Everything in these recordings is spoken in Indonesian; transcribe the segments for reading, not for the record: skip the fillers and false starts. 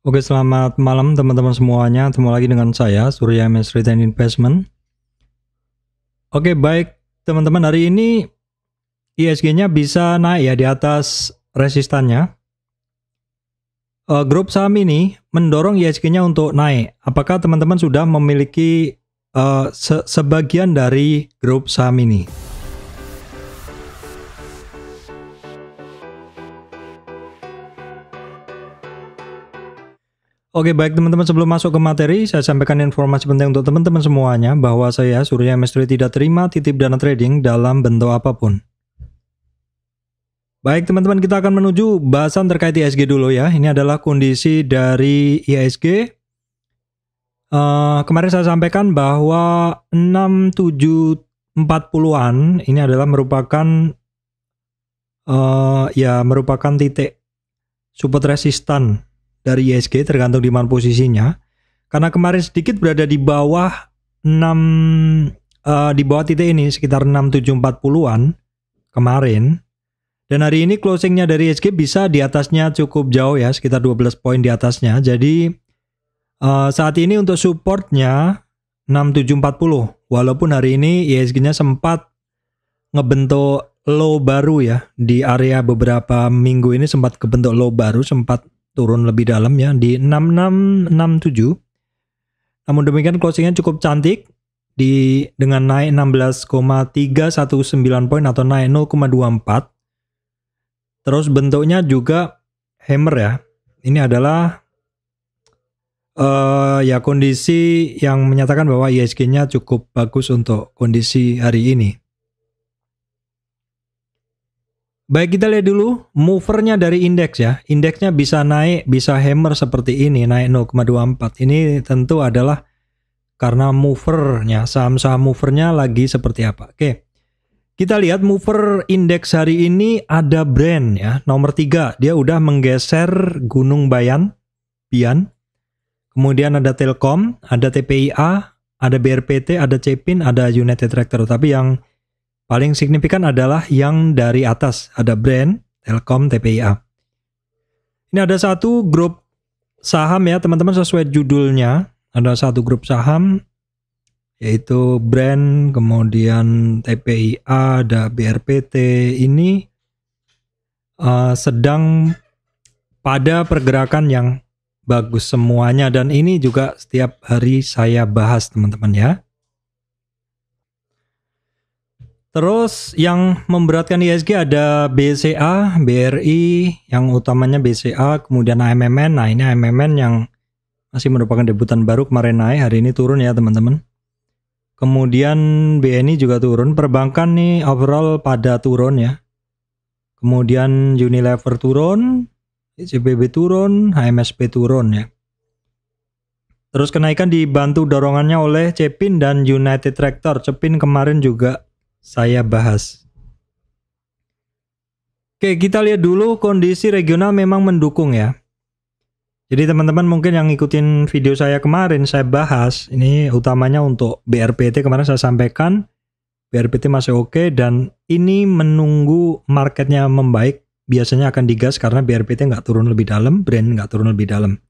Oke, selamat malam teman-teman semuanya. Ketemu lagi dengan saya, Surya MS Retail Investment. Oke, baik teman-teman, hari ini ISG-nya bisa naik ya di atas resistannya. Grup saham ini mendorong ISG-nya untuk naik. Apakah teman-teman sudah memiliki sebagian dari grup saham ini? Oke, baik teman-teman, sebelum masuk ke materi, saya sampaikan informasi penting untuk teman-teman semuanya bahwa saya, Surya MS tidak terima titip dana trading dalam bentuk apapun. Baik teman-teman, kita akan menuju bahasan terkait ISG dulu ya. Ini adalah kondisi dari ISG. Kemarin saya sampaikan bahwa 6740-an ini adalah merupakan merupakan titik support resistan dari ISG, tergantung di mana posisinya. Karena kemarin sedikit berada di bawah di bawah titik ini sekitar 6740-an kemarin. Dan hari ini closingnya dari ISG bisa di atasnya cukup jauh ya, sekitar 12 poin di atasnya. Jadi saat ini untuk supportnya 6740. Walaupun hari ini ISG-nya sempat ngebentuk low baru ya, di area beberapa minggu ini sempat kebentuk low baru, sempat turun lebih dalam ya di 6667. Namun demikian closingnya cukup cantik dengan naik 16,319 poin atau naik 0,24. Terus bentuknya juga hammer ya. Ini adalah kondisi yang menyatakan bahwa ISG-nya cukup bagus untuk kondisi hari ini. Baik, kita lihat dulu movernya dari indeks ya. Indeksnya bisa naik, bisa hammer seperti ini, naik 0,24. Ini tentu adalah karena movernya, saham-saham movernya lagi seperti apa. Oke, kita lihat mover indeks hari ini ada brand ya, nomor 3. Dia udah menggeser Gunung Bian. Kemudian ada Telkom, ada TPIA, ada BRPT, ada Cepin, ada United Tractor. Tapi yang paling signifikan adalah yang dari atas, ada brand, Telkom, TPIA. Ini ada satu grup saham ya teman-teman, sesuai judulnya. Ada satu grup saham, yaitu brand, kemudian TPIA, ada BRPT. Ini sedang pada pergerakan yang bagus semuanya. Dan ini juga setiap hari saya bahas teman-teman ya. Terus yang memberatkan ISG ada BCA, BRI, yang utamanya BCA, kemudian AMMN. Nah ini AMMN yang masih merupakan debutan baru, kemarin naik, hari ini turun ya teman-teman. Kemudian BNI juga turun, perbankan nih overall pada turun ya. Kemudian Unilever turun, CPB turun, HMSP turun ya. Terus kenaikan dibantu dorongannya oleh Cepin dan United Tractor. Cepin kemarin juga saya bahas. Oke, kita lihat dulu kondisi regional memang mendukung ya. Jadi teman-teman mungkin yang ngikutin video saya kemarin, saya bahas, ini utamanya untuk BRPT kemarin saya sampaikan, BRPT masih oke, dan ini menunggu marketnya membaik, biasanya akan digas karena BRPT nggak turun lebih dalam, brand nggak turun lebih dalam.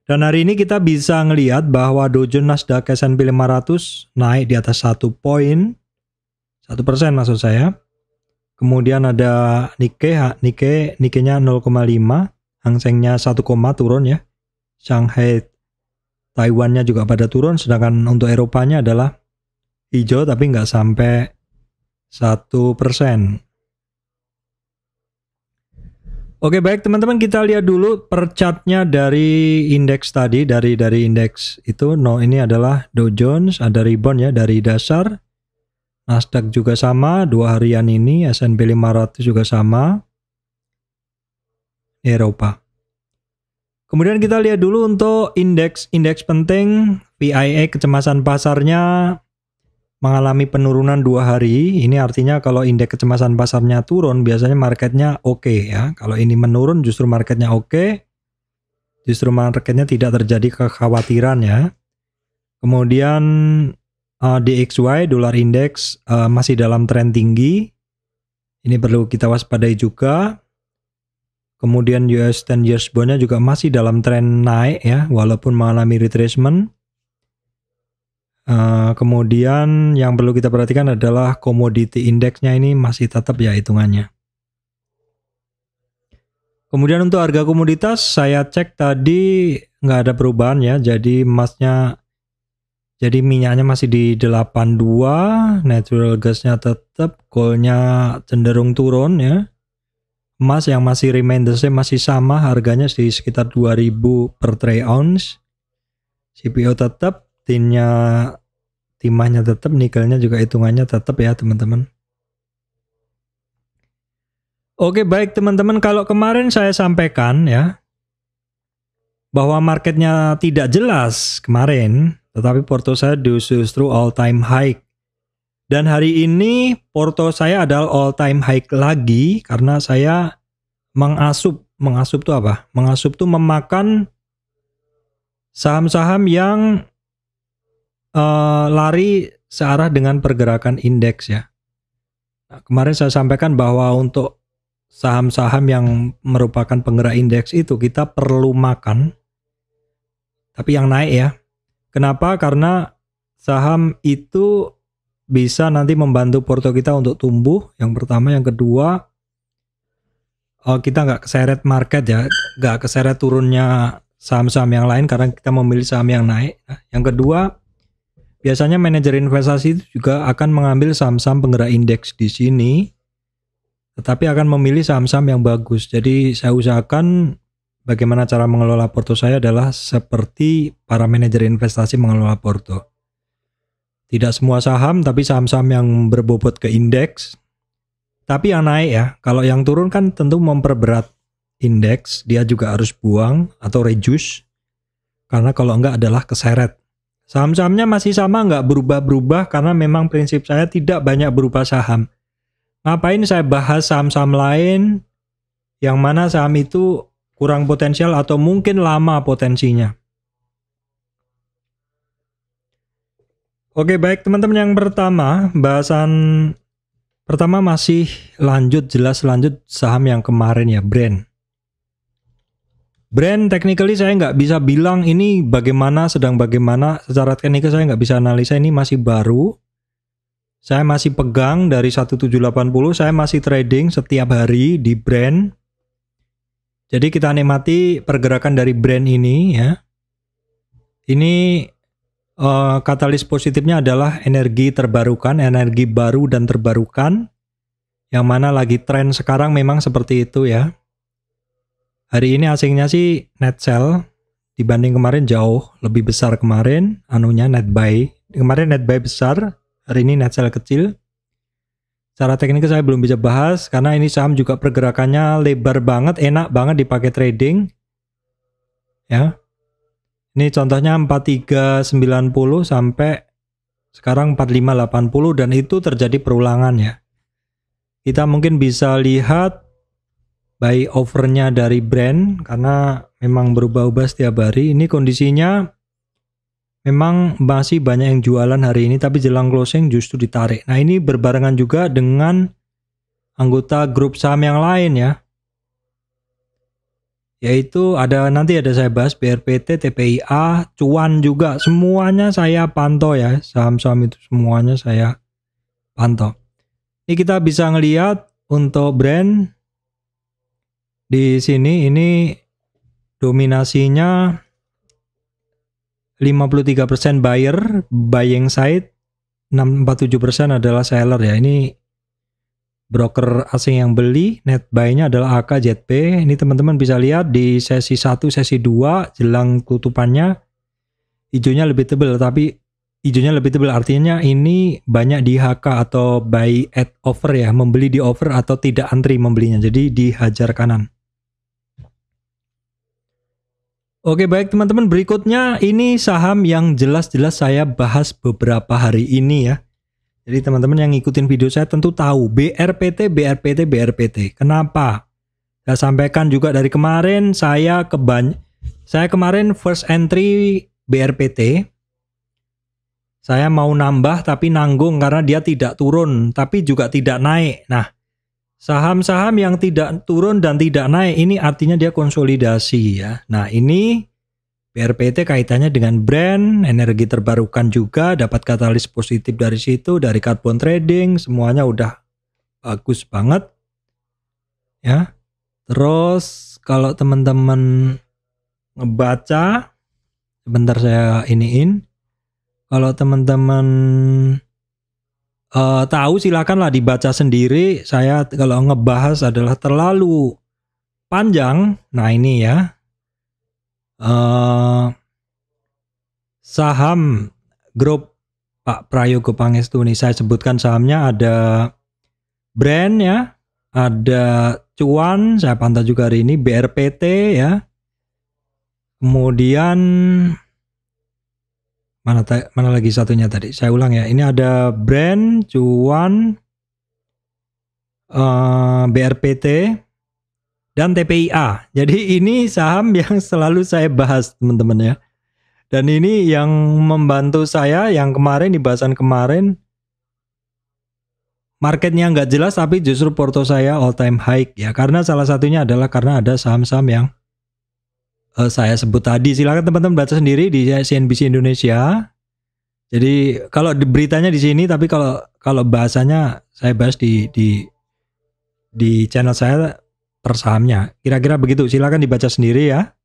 Dan hari ini kita bisa ngelihat bahwa Dow Jones, Nasdaq, S&P 500 naik di atas 1 poin, 1% maksud saya. Kemudian ada Nikkei-nya 0,5, Hang Seng-nya 1, turun ya. Shanghai Taiwan-nya juga pada turun, sedangkan untuk Eropanya adalah hijau tapi nggak sampai 1%. Oke, baik teman-teman, kita lihat dulu per chartnya dari indeks tadi, dari indeks itu. Ini adalah Dow Jones, ada rebound ya dari dasar. Nasdaq juga sama, 2 harian ini, S&P 500 juga sama, Eropa. Kemudian kita lihat dulu untuk indeks penting, VIX kecemasan pasarnya mengalami penurunan 2 hari. Ini artinya kalau indeks kecemasan pasarnya turun, biasanya marketnya oke ya. Kalau ini menurun justru marketnya oke, justru marketnya tidak terjadi kekhawatiran ya. Kemudian DXY, dolar indeks masih dalam tren tinggi. Ini perlu kita waspadai juga. Kemudian US 10 years bond-nya juga masih dalam tren naik ya, walaupun mengalami retracement. Kemudian yang perlu kita perhatikan adalah commodity index-nya ini masih tetap ya hitungannya. Kemudian untuk harga komoditas saya cek tadi nggak ada perubahan ya, jadi minyaknya masih di 82, natural gasnya tetap, coal-nya cenderung turun ya. Emas yang masih remain the same, masih sama harganya di sekitar 2000 per troy ounce. CPO tetap, timahnya tetap, nikelnya juga hitungannya tetap ya teman-teman. Oke baik teman-teman, kalau kemarin saya sampaikan ya bahwa marketnya tidak jelas kemarin, tetapi porto saya justru all time high. Dan hari ini porto saya adalah all time high lagi karena saya mengasup itu apa? Mengasup itu memakan saham-saham yang lari searah dengan pergerakan indeks ya. Nah, kemarin saya sampaikan bahwa untuk saham-saham yang merupakan penggerak indeks itu kita perlu makan, tapi yang naik ya. Kenapa? Karena saham itu bisa nanti membantu porto kita untuk tumbuh. Yang pertama, yang kedua, kita nggak keseret market ya, nggak keseret turunnya saham-saham yang lain karena kita memilih saham yang naik. Nah, yang kedua, biasanya manajer investasi itu juga akan mengambil saham-saham penggerak indeks di sini, tetapi akan memilih saham-saham yang bagus. Jadi saya usahakan bagaimana cara mengelola porto saya adalah seperti para manajer investasi mengelola porto. Tidak semua saham, tapi saham-saham yang berbobot ke indeks. Tapi yang naik ya, kalau yang turun kan tentu memperberat indeks, dia juga harus buang atau reduce. Karena kalau enggak adalah keseret. Saham-sahamnya masih sama, enggak berubah-berubah karena memang prinsip saya tidak banyak berubah saham. Ngapain saya bahas saham-saham lain yang mana saham itu kurang potensial atau mungkin lama potensinya. Oke baik teman-teman, yang pertama, bahasan pertama masih jelas lanjut saham yang kemarin ya, Brand. Brand technically saya nggak bisa bilang ini sedang bagaimana, secara teknikal saya nggak bisa analisa, ini masih baru. Saya masih pegang dari 1780, saya masih trading setiap hari di Brand. Jadi kita nikmati pergerakan dari Brand ini ya. Ini katalis positifnya adalah energi terbarukan, energi baru dan terbarukan, yang mana lagi tren sekarang memang seperti itu ya. Hari ini asingnya sih net sell dibanding kemarin jauh lebih besar kemarin, net buy. Kemarin net buy besar, hari ini net sell kecil. Secara teknik saya belum bisa bahas karena ini saham juga pergerakannya lebar banget, enak banget dipakai trading. Ya. Ini contohnya 4390 sampai sekarang 4580 dan itu terjadi perulangan ya. Kita mungkin bisa lihat buy overnya dari Brand karena memang berubah-ubah setiap hari. Ini kondisinya memang masih banyak yang jualan hari ini tapi jelang closing justru ditarik. Nah ini berbarengan juga dengan anggota grup saham yang lain ya. Yaitu nanti ada saya bahas BRPT, TPIA, Cuan juga, semuanya saya pantau ya, saham-saham itu semuanya saya pantau. Ini kita bisa ngelihat untuk Brand di sini, ini dominasinya 53% buyer, buying side, 47% adalah seller ya. Ini broker asing yang beli, net buy-nya adalah AKZP. Ini teman-teman bisa lihat di sesi 1, sesi 2, jelang tutupannya hijaunya lebih tebal, tapi hijaunya lebih tebal artinya ini banyak di HK atau buy at offer ya, membeli di offer atau tidak antri membelinya, jadi dihajar kanan. Oke baik teman-teman, berikutnya ini saham yang jelas-jelas saya bahas beberapa hari ini ya. Jadi teman-teman yang ngikutin video saya tentu tahu BRPT. Kenapa? Saya sampaikan juga dari kemarin, saya kemarin first entry BRPT. Saya mau nambah tapi nanggung karena dia tidak turun tapi juga tidak naik. Nah, Saham-saham yang tidak turun dan tidak naik ini artinya dia konsolidasi ya. Nah, ini BRPT kaitannya dengan brand, energi terbarukan juga, dapat katalis positif dari situ, dari carbon trading, semuanya udah bagus banget. Ya. Terus kalau teman-teman ngebaca, sebentar saya iniin. Kalau teman-teman tahu silakanlah dibaca sendiri. Saya kalau ngebahas adalah terlalu panjang. Nah ini ya. Saham grup Pak Prayogo Pangestu ini saya sebutkan sahamnya ada brand ya, ada Cuan, saya pantau juga hari ini, BRPT ya. Kemudian mana lagi satunya tadi? Saya ulang ya. Ini ada brand, Cuan, BRPT dan TPIA. Jadi ini saham yang selalu saya bahas teman-teman ya. Dan ini yang membantu saya yang kemarin di bahasan kemarin marketnya nggak jelas tapi justru porto saya all time high ya. Karena salah satunya adalah karena ada saham-saham yang saya sebut tadi. Silakan teman-teman baca sendiri di CNBC Indonesia. Jadi kalau beritanya di sini tapi kalau bahasanya saya bahas di channel saya per sahamnya. Kira-kira begitu. Silakan dibaca sendiri ya.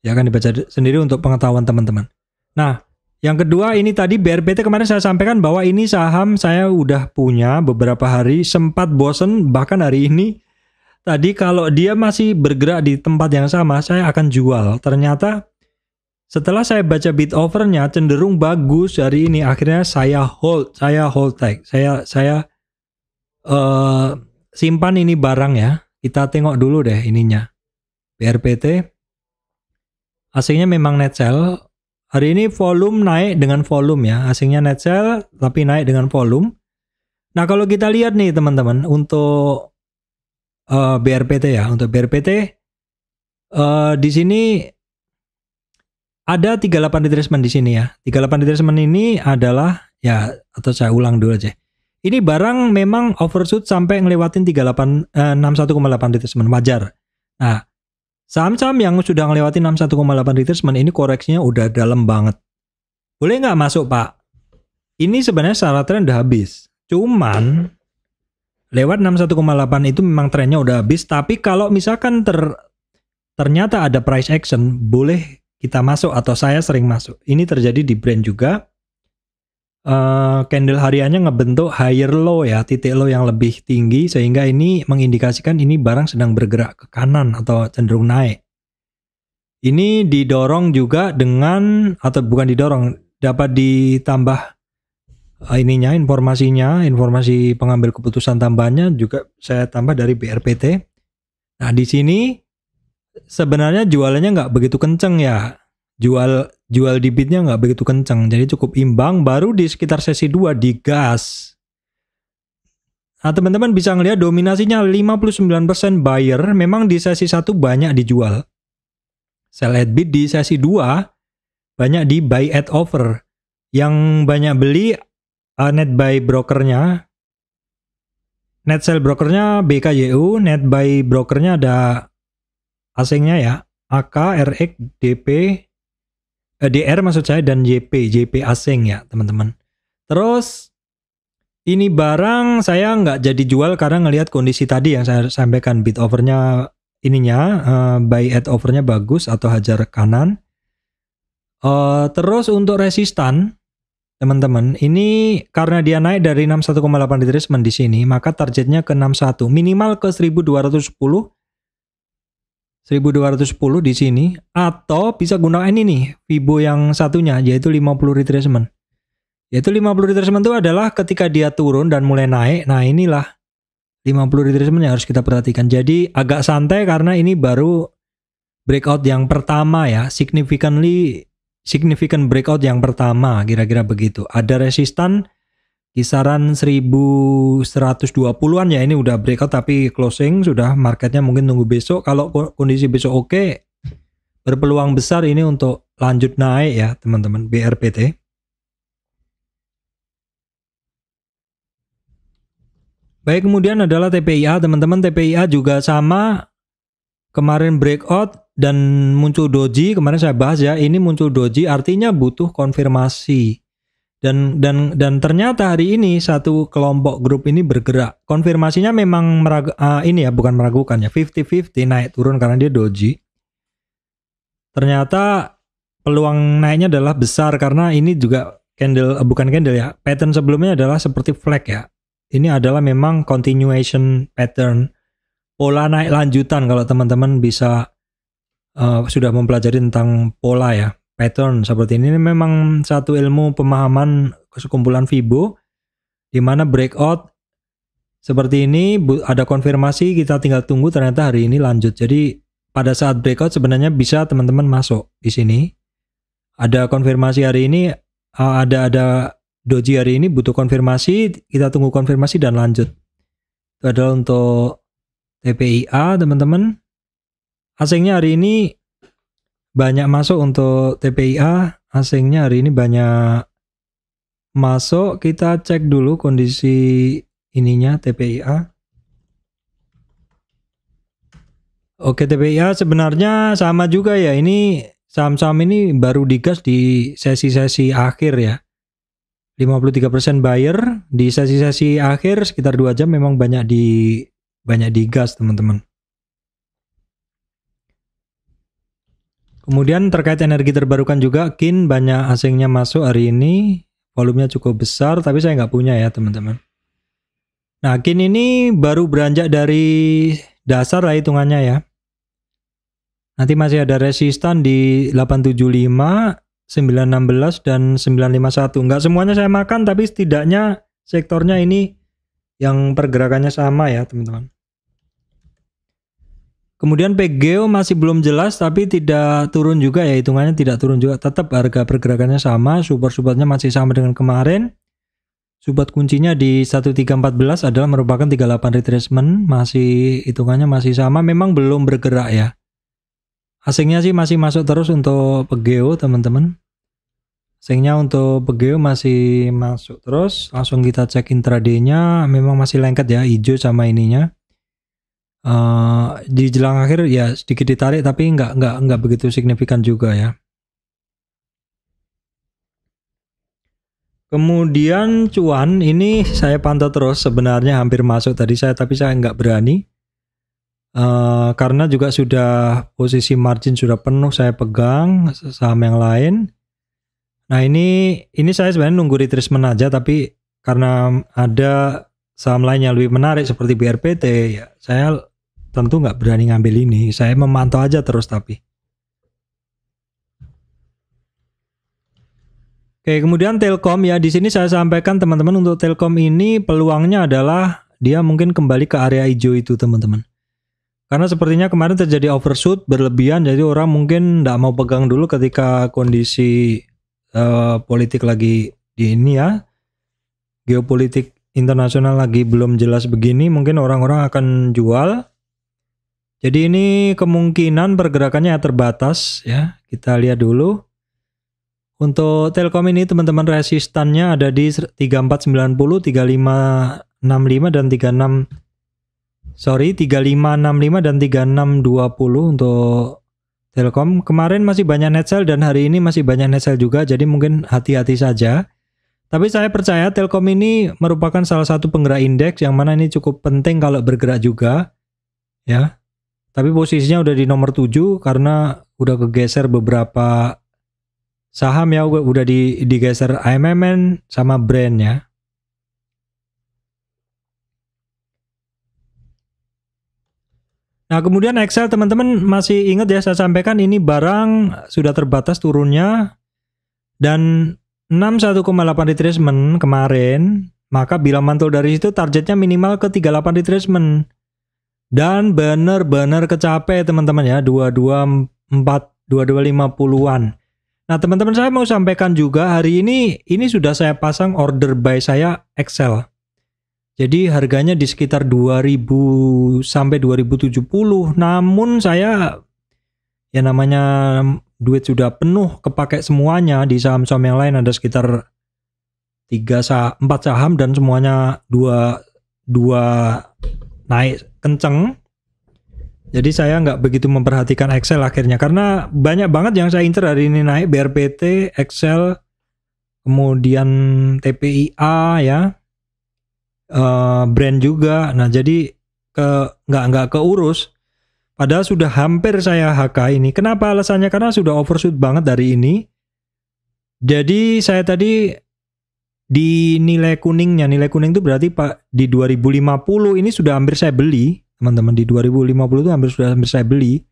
Ya kan dibaca sendiri untuk pengetahuan teman-teman. Nah, yang kedua ini tadi BRPT kemarin saya sampaikan bahwa ini saham saya udah punya beberapa hari, sempat bosen bahkan hari ini. Tadi kalau dia masih bergerak di tempat yang sama, saya akan jual. Ternyata setelah saya baca bid offernya cenderung bagus hari ini, akhirnya saya hold tag. Saya simpan ini barang ya. Kita tengok dulu deh ininya. BRPT asingnya memang net sell. Hari ini volume naik dengan volume ya. Asingnya net sell tapi naik dengan volume. Nah, kalau kita lihat nih teman-teman untuk BRPT ya. Untuk BRPT di sini ada 38 retracement di sini ya. 38 retracement ini adalah ya, atau saya ulang dulu aja. Ini barang memang overshoot sampai ngelewatin 61,8 retracement, wajar. Nah, saham-saham yang sudah ngelewatin 61,8 retracement ini koreksinya udah dalam banget. Boleh nggak masuk Pak? Ini sebenarnya secara tren udah habis. Cuman lewat 61,8 itu memang trennya udah habis. Tapi kalau misalkan ternyata ada price action, boleh kita masuk atau saya sering masuk. Ini terjadi di brand juga. Candle hariannya ngebentuk higher low ya, titik low yang lebih tinggi sehingga ini mengindikasikan ini barang sedang bergerak ke kanan atau cenderung naik. Ini didorong juga dengan, atau bukan didorong, dapat ditambah informasi pengambil keputusan tambahannya juga saya tambah dari BRPT. Nah di sini sebenarnya jualannya nggak begitu kenceng ya. Jual di bidnya nggak begitu kenceng, jadi cukup imbang. Baru di sekitar sesi 2 digas. Nah teman-teman bisa ngelihat dominasinya 59% buyer. Memang di sesi 1 banyak dijual. Sell at bid di sesi 2 banyak di buy at offer. Yang banyak beli net buy brokernya, net sell brokernya BKYU, net buy brokernya ada asingnya ya, AK, RX, DP, DR maksud saya, dan JP asing ya teman-teman. Terus ini barang saya nggak jadi jual karena ngelihat kondisi tadi yang saya sampaikan, bid overnya buy at overnya bagus atau hajar kanan. Terus untuk resistan teman-teman, ini karena dia naik dari 61,8 retracement di sini, maka targetnya ke 61, minimal ke 1210 di sini, atau bisa gunakan ini nih Fibo yang satunya, yaitu 50 retracement. Yaitu 50 retracement itu adalah ketika dia turun dan mulai naik. Nah inilah 50 retracement yang harus kita perhatikan. Jadi agak santai karena ini baru breakout yang pertama ya, significant breakout yang pertama, kira-kira begitu. Ada resistan kisaran 1120-an ya, ini udah breakout tapi closing sudah, marketnya mungkin tunggu besok. Kalau kondisi besok oke, berpeluang besar ini untuk lanjut naik ya teman-teman, BRPT. Baik, kemudian adalah TPIA, teman-teman. TPIA juga sama, kemarin breakout dan muncul doji. Kemarin saya bahas ya, ini muncul doji artinya butuh konfirmasi. Dan ternyata hari ini satu kelompok grup ini bergerak. Konfirmasinya memang ini ya, bukan meragukan ya, 50-50 naik turun karena dia doji. Ternyata peluang naiknya adalah besar karena ini juga bukan candle ya. Pattern sebelumnya adalah seperti flag ya. Ini adalah memang continuation pattern, pola naik lanjutan kalau teman-teman bisa sudah mempelajari tentang pola ya, pattern seperti ini memang satu ilmu pemahaman sekumpulan Fibo, di mana breakout seperti ini ada konfirmasi, kita tinggal tunggu, ternyata hari ini lanjut. Jadi pada saat breakout sebenarnya bisa teman-teman masuk di sini. Ada konfirmasi hari ini, ada doji hari ini butuh konfirmasi, kita tunggu konfirmasi dan lanjut. Itu adalah untuk TPIA, teman-teman. Asingnya hari ini banyak masuk untuk TPIA, asingnya hari ini banyak masuk. Kita cek dulu kondisi ininya TPIA. Oke, TPIA sebenarnya sama juga ya, ini saham-saham ini baru digas di sesi-sesi akhir ya. 53% buyer di sesi-sesi akhir sekitar 2 jam memang banyak digas teman-teman. Kemudian terkait energi terbarukan juga, KIN banyak asingnya masuk hari ini, volumenya cukup besar, tapi saya nggak punya ya teman-teman. Nah, KIN ini baru beranjak dari dasar lah hitungannya ya. Nanti masih ada resistan di 875, 916 dan 951. Nggak semuanya saya makan, tapi setidaknya sektornya ini yang pergerakannya sama ya teman-teman. Kemudian PGO masih belum jelas, tapi tidak turun juga ya, hitungannya tidak turun juga, tetap harga pergerakannya sama, support-supportnya masih sama dengan kemarin. Support kuncinya di 1314 adalah merupakan 38 retracement, masih hitungannya masih sama, memang belum bergerak ya. Asingnya sih masih masuk terus untuk PGO teman-teman. Asingnya untuk PGO masih masuk terus. Langsung kita cek intraday-nya, memang masih lengket ya, hijau sama ininya. Di jelang akhir ya sedikit ditarik, tapi nggak begitu signifikan juga ya. Kemudian cuan ini saya pantau terus, sebenarnya hampir masuk tadi tapi saya nggak berani. Karena juga sudah posisi margin sudah penuh saya pegang saham yang lain. Nah ini saya sebenarnya nunggu retracement aja, tapi karena ada saham lain yang lebih menarik seperti BRPT ya saya tentu nggak berani ngambil ini, saya memantau aja terus tapi. Oke, kemudian Telkom ya, di sini saya sampaikan teman-teman untuk Telkom ini peluangnya adalah dia mungkin kembali ke area hijau itu teman-teman. Karena sepertinya kemarin terjadi overshoot berlebihan, jadi orang mungkin nggak mau pegang dulu ketika kondisi politik lagi di ini ya, geopolitik internasional lagi belum jelas begini, mungkin orang-orang akan jual. Jadi ini kemungkinan pergerakannya terbatas ya, kita lihat dulu. Untuk Telkom ini teman-teman resistannya ada di 3490, 3565 dan 3565 dan 3620 untuk Telkom. Kemarin masih banyak net sell dan hari ini masih banyak net sell juga, jadi mungkin hati-hati saja. Tapi saya percaya Telkom ini merupakan salah satu penggerak indeks yang mana ini cukup penting kalau bergerak juga ya. Tapi posisinya udah di nomor 7 karena udah kegeser beberapa saham ya, udah digeser AMMN sama brand ya. Nah kemudian Excel teman-teman masih ingat ya, saya sampaikan ini barang sudah terbatas turunnya dan 61,8 retracement kemarin, maka bila mantul dari situ targetnya minimal ke 38 retracement dan benar-benar kecapek teman-teman ya, 2250-an. Nah teman-teman saya mau sampaikan juga hari ini sudah saya pasang order buy saya Excel. Jadi harganya di sekitar 2000 sampai 2070. Namun saya ya namanya duit sudah penuh kepake semuanya, di saham-saham yang lain ada sekitar 4 saham dan semuanya 2 dua naik kenceng. Jadi saya nggak begitu memperhatikan Excel akhirnya karena banyak banget yang saya incer hari ini naik, BRPT, Excel, kemudian TPIA ya, brand juga. Nah jadi nggak keurus. Padahal sudah hampir saya HK ini. Kenapa alasannya? Karena sudah overshoot banget dari ini. Jadi saya tadi di nilai kuningnya, nilai kuning itu berarti Pak di 2050 ini sudah hampir saya beli. Teman-teman di 2050 itu hampir saya beli.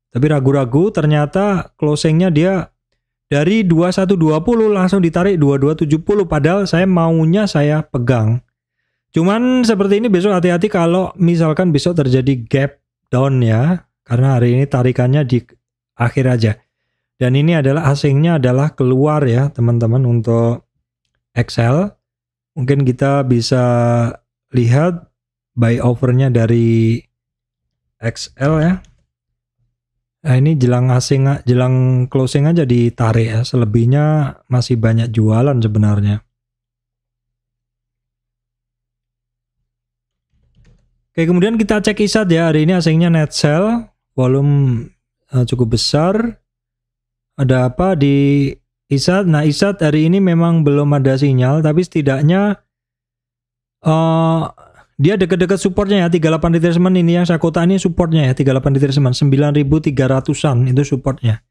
Tapi ragu-ragu ternyata closingnya dia dari 2120 langsung ditarik 2270 padahal saya maunya saya pegang. Cuman seperti ini besok hati-hati kalau misalkan besok terjadi gap down ya. Karena hari ini tarikannya di akhir aja. Dan ini adalah asingnya adalah keluar ya teman-teman untuk Excel. Mungkin kita bisa lihat buy overnya dari XL ya. Nah ini jelang closing aja ditarik ya. Selebihnya masih banyak jualan sebenarnya. Oke, kemudian kita cek ISAT ya. Hari ini asingnya net sell, volume cukup besar. Ada apa di ISAT? Nah ISAT hari ini memang belum ada sinyal, tapi setidaknya dia dekat-dekat supportnya ya, 38 retracement ini yang saya kota ini supportnya ya, 38 retracement, 9.300an itu supportnya.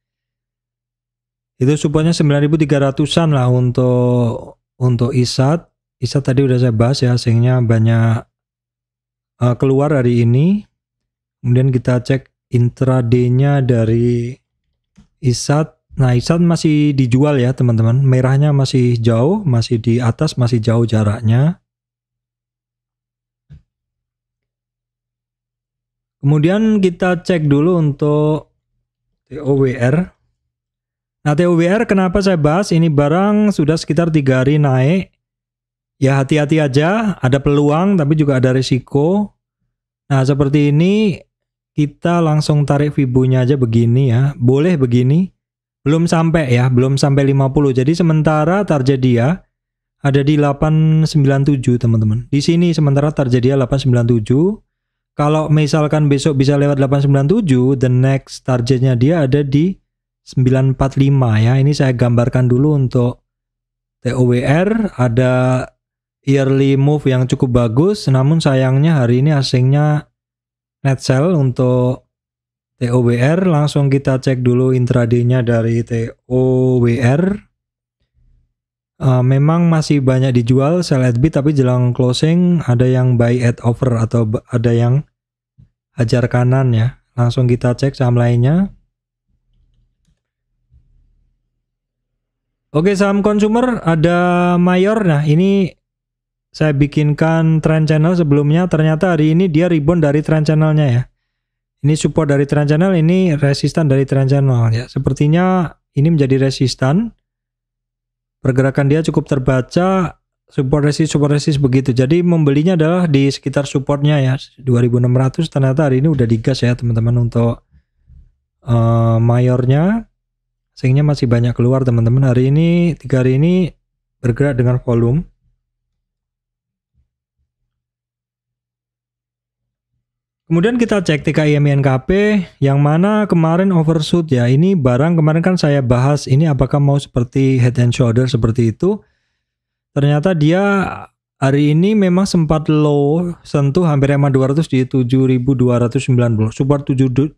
Itu supportnya 9.300an lah untuk ISAT. ISAT tadi udah saya bahas ya, asingnya banyak keluar hari ini. Kemudian kita cek intraday-nya dari ISAT. Nah ISAT masih dijual ya teman-teman, merahnya masih jauh, masih di atas, masih jauh jaraknya. Kemudian kita cek dulu untuk TOWR. Nah TOWR kenapa saya bahas ini barang sudah sekitar 3 hari naik. Ya hati-hati aja, ada peluang tapi juga ada risiko. Nah seperti ini kita langsung tarik Fibo-nya aja begini ya. Boleh begini. Belum sampai ya, belum sampai 50. Jadi sementara target dia ada di 897 teman-teman. Di sini sementara target dia 897. Kalau misalkan besok bisa lewat 897, the next targetnya dia ada di 945 ya. Ini saya gambarkan dulu untuk TOWR. Ada yearly move yang cukup bagus, namun sayangnya hari ini asingnya net sell untuk TOWR. Langsung kita cek dulu intraday-nya dari TOWR. Memang masih banyak dijual sell at bid, tapi jelang closing ada yang buy at over atau ada yang hajar kanan ya. Langsung kita cek saham lainnya. Oke, saham consumer ada Mayor. Nah ini saya bikinkan trend channel sebelumnya, ternyata hari ini dia rebound dari trend channelnya ya. Ini support dari trend channel, ini resistan dari trend channel ya. Sepertinya ini menjadi resistan. Pergerakan dia cukup terbaca, support resist begitu. Jadi membelinya adalah di sekitar supportnya ya, 2600. Ternyata hari ini udah digas ya teman-teman untuk Mayornya. Sehingga masih banyak keluar teman-teman. Hari ini 3 hari ini bergerak dengan volume. Kemudian kita cek TKI MINKP yang mana kemarin overshoot ya. Ini barang kemarin kan saya bahas ini apakah mau seperti head and shoulder seperti itu. Ternyata dia hari ini memang sempat low, sentuh hampir EMA 200 di 7.290. Support 7290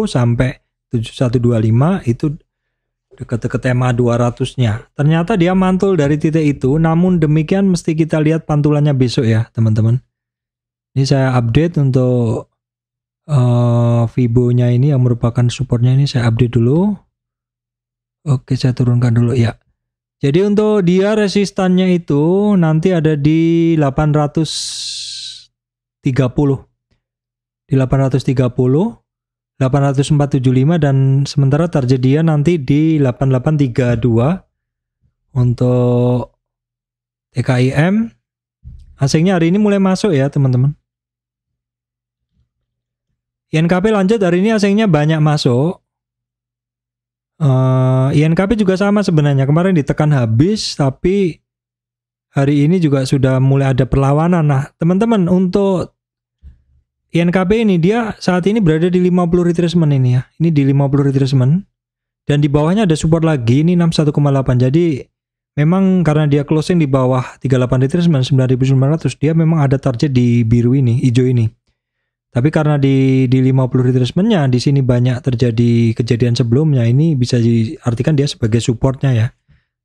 sampai 7125 itu dekat-dekat EMA 200-nya. Ternyata dia mantul dari titik itu, namun demikian mesti kita lihat pantulannya besok ya teman-teman. Ini saya update untuk Fibo-nya ini yang merupakan supportnya, ini saya update dulu. Oke, saya turunkan dulu ya. Jadi untuk dia resistannya itu nanti ada di 830. Di 830, 8475 dan sementara target dia nanti di 8832 untuk TKIM. Asingnya hari ini mulai masuk ya teman-teman. INKP lanjut, hari ini asingnya banyak masuk. INKP juga sama sebenarnya, kemarin ditekan habis tapi hari ini juga sudah mulai ada perlawanan. Nah, teman-teman, untuk INKP ini dia saat ini berada di 50 retracement ini ya. Ini di 50 retracement. Dan di bawahnya ada support lagi, ini 61,8. Jadi memang karena dia closing di bawah 38 retracement 9.900, dia memang ada target di biru ini, hijau ini. Tapi karena di 50 retracementnya di sini banyak terjadi kejadian sebelumnya, ini bisa diartikan dia sebagai supportnya ya.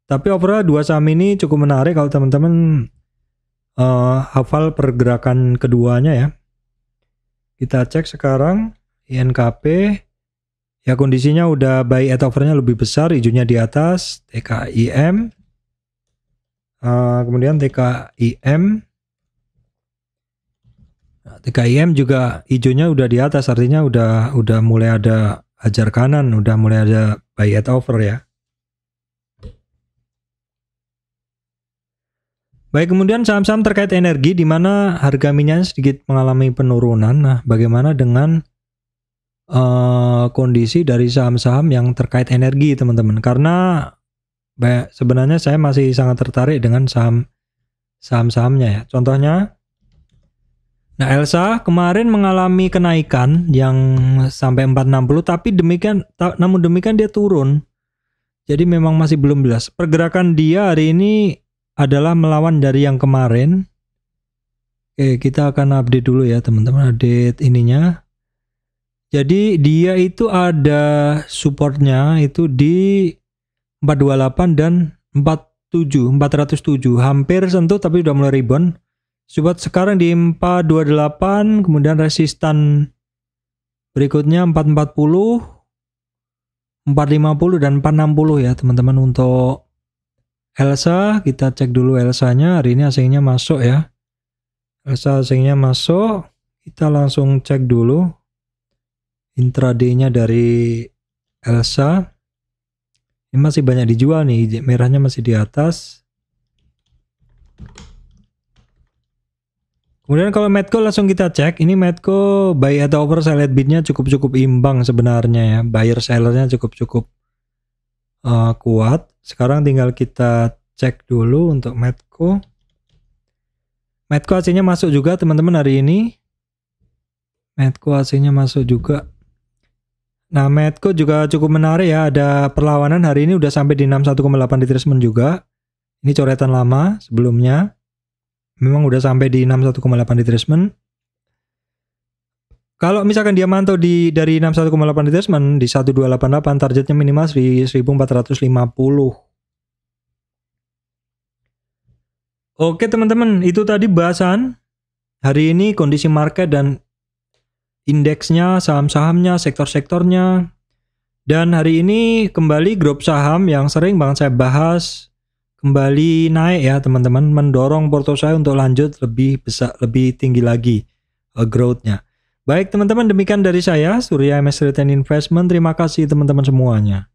Tapi overall dua saham ini cukup menarik kalau teman-teman hafal pergerakan keduanya ya. Kita cek sekarang INKP. Ya kondisinya udah buy at overnya lebih besar, hijaunya di atas, TKIM, kemudian TKIM, TKIM juga hijaunya udah di atas, artinya udah mulai ada hajar kanan, udah mulai ada buy at over ya. Baik, kemudian saham-saham terkait energi di mana harga minyak sedikit mengalami penurunan. Nah, bagaimana dengan kondisi dari saham-saham yang terkait energi teman-teman, karena sebenarnya saya masih sangat tertarik dengan saham-sahamnya ya. Contohnya, nah Elsa kemarin mengalami kenaikan yang sampai 460, tapi namun demikian dia turun, jadi memang masih belum jelas. Pergerakan dia hari ini adalah melawan dari yang kemarin. Oke, kita akan update dulu ya teman-teman, update ininya. Jadi dia itu ada supportnya itu di 428 dan 407, hampir sentuh tapi udah mulai rebound. Support sekarang di 428, kemudian resistan berikutnya 440, 450 dan 460 ya teman-teman. Untuk Elsa, kita cek dulu Elsanya, hari ini asingnya masuk ya. Elsa asingnya masuk, kita langsung cek dulu intraday-nya dari Elsa. Ini masih banyak dijual nih, merahnya masih di atas. Kemudian kalau Medco langsung kita cek, ini Medco buy atau over, saya lihat bidnya cukup imbang sebenarnya ya. Buyer sellernya cukup kuat. Sekarang tinggal kita cek dulu untuk Medco. Medco AC-nya masuk juga teman-teman hari ini. Medco AC-nya masuk juga. Nah, Medco juga cukup menarik ya, ada perlawanan hari ini udah sampai di 61,8 retracement juga. Ini coretan lama sebelumnya. Memang udah sampai di 61,8 retracement. Kalau misalkan dia mantau dari 61,8 retracement di 1288, targetnya minimal di 1450. Oke teman-teman, itu tadi bahasan hari ini kondisi market dan indeksnya, saham-sahamnya, sektor-sektornya. Dan hari ini kembali grup saham yang sering banget saya bahas kembali naik ya teman-teman, mendorong porto saya untuk lanjut lebih besar, lebih tinggi lagi growth-nya. Baik teman-teman, demikian dari saya Surya MS Return Investment. Terima kasih teman-teman semuanya.